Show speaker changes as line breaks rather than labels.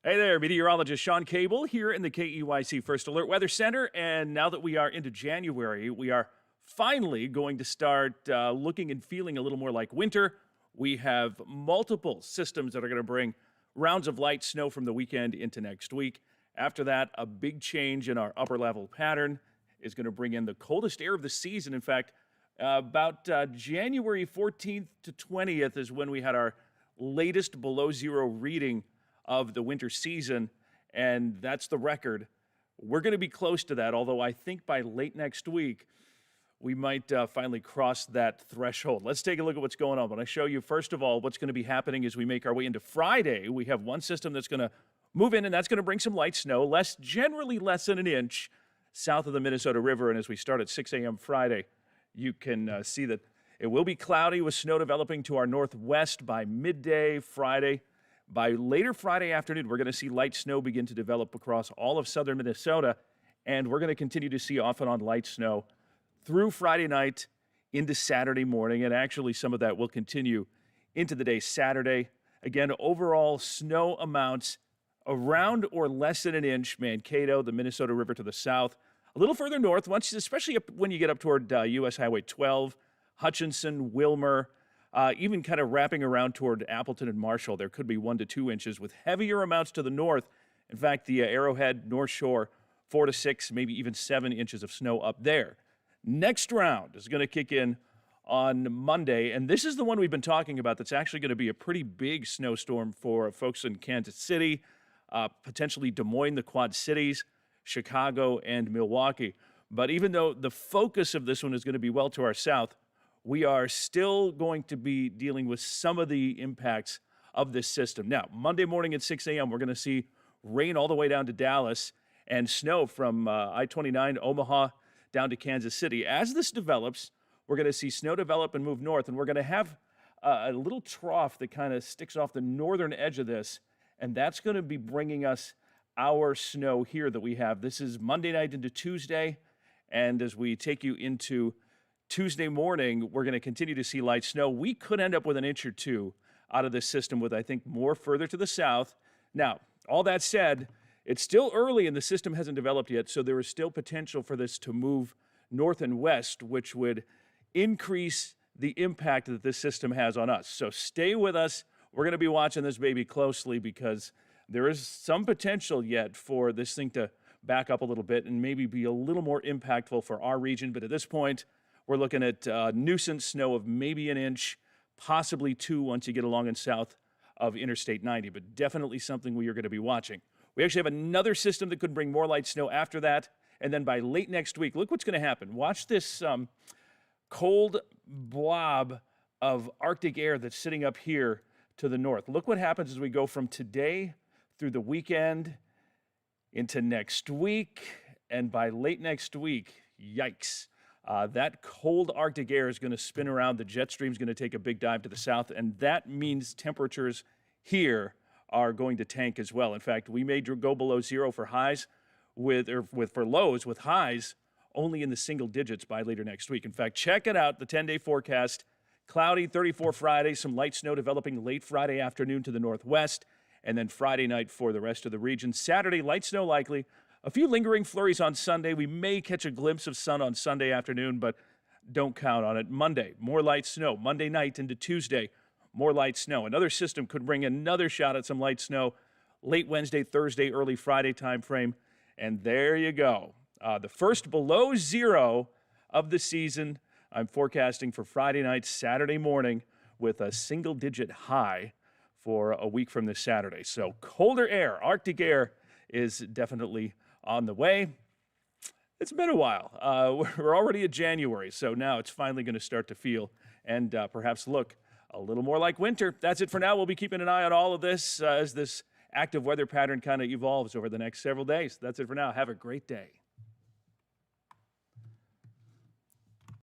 Hey there, meteorologist Shawn here in the KEYC First Alert Weather Center. And now that we are into January, we are finally going to start looking and feeling a little more like winter. We have multiple systems that are going to bring rounds of light snow from the weekend into next week. After that, a big change in our upper level pattern is going to bring in the coldest air of the season. In fact, about January 14th to 20th is when we had our latest below zero reading of the winter season, and that's the record. We're going to be close to that, although I think by late next week, we might finally cross that threshold. Let's take a look at what's going on. When I show you, first of all, what's going to be happening as we make our way into Friday, we have one system that's going to move in, and that's going to bring some light snow, generally less than an inch south of the Minnesota River. And as we start at 6 a.m. Friday, you can see that it will be cloudy with snow developing to our northwest by midday Friday. By later Friday afternoon, we're going to see light snow begin to develop across all of southern Minnesota, and we're going to continue to see off and on light snow through Friday night into Saturday morning, and actually some of that will continue into the day Saturday. Again, overall snow amounts around or less than an inch, Mankato, the Minnesota River to the south, a little further north, especially when you get up toward U.S. Highway 12, Hutchinson, Wilmer, even kind of wrapping around toward Appleton and Marshall, there could be 1 to 2 inches with heavier amounts to the north. In fact, the Arrowhead, North Shore, 4 to 6, maybe even 7 inches of snow up there. Next round is going to kick in on Monday, and this is the one we've been talking about that's actually going to be a pretty big snowstorm for folks in Kansas City, potentially Des Moines, the Quad Cities, Chicago, and Milwaukee. But even though the focus of this one is going to be well to our south, we are still going to be dealing with some of the impacts of this system. Now, Monday morning at 6 a.m., we're going to see rain all the way down to Dallas and snow from I-29, Omaha, down to Kansas City. As this develops, we're going to see snow develop and move north, and we're going to have a little trough that kind of sticks off the northern edge of this, and that's going to be bringing us our snow here that we have. This is Monday night into Tuesday, and as we take you into Tuesday morning, we're going to continue to see light snow. We could end up with an inch or two out of this system with, I think, more further to the south. Now, all that said, it's still early and the system hasn't developed yet, so there is still potential for this to move north and west, which would increase the impact that this system has on us. So stay with us. We're going to be watching this baby closely because there is some potential yet for this thing to back up a little bit and maybe be a little more impactful for our region. But at this point, we're looking at nuisance snow of maybe an inch, possibly 2 once you get along and south of Interstate 90, but definitely something we are going to be watching. We actually have another system that could bring more light snow after that, and then by late next week, look what's going to happen. Watch this cold blob of Arctic air that's sitting up here to the north. Look what happens as we go from today through the weekend into next week, and by late next week, yikes. That cold Arctic air is going to spin around. The jet stream is going to take a big dive to the south, and that means temperatures here are going to tank as well. In fact, we may go below zero for highs for lows with highs only in the single digits by later next week. In fact, check it out, the 10-day forecast. Cloudy, 34 Friday, some light snow developing late Friday afternoon to the northwest, and then Friday night for the rest of the region. Saturday, light snow likely. A few lingering flurries on Sunday. We may catch a glimpse of sun on Sunday afternoon, but don't count on it. Monday, more light snow. Monday night into Tuesday, more light snow. Another system could bring another shot at some light snow late Wednesday, Thursday, early Friday time frame. And there you go. The first below zero of the season. I'm forecasting for Friday night, Saturday morning with a single-digit high for a week from this Saturday. So colder air, Arctic air is definitely on the way. It's been a while. We're already at January, so now it's finally going to start to feel and perhaps look a little more like winter. That's it for now. We'll be keeping an eye on all of this as this active weather pattern kind of evolves over the next several days. That's it for now. Have a great day.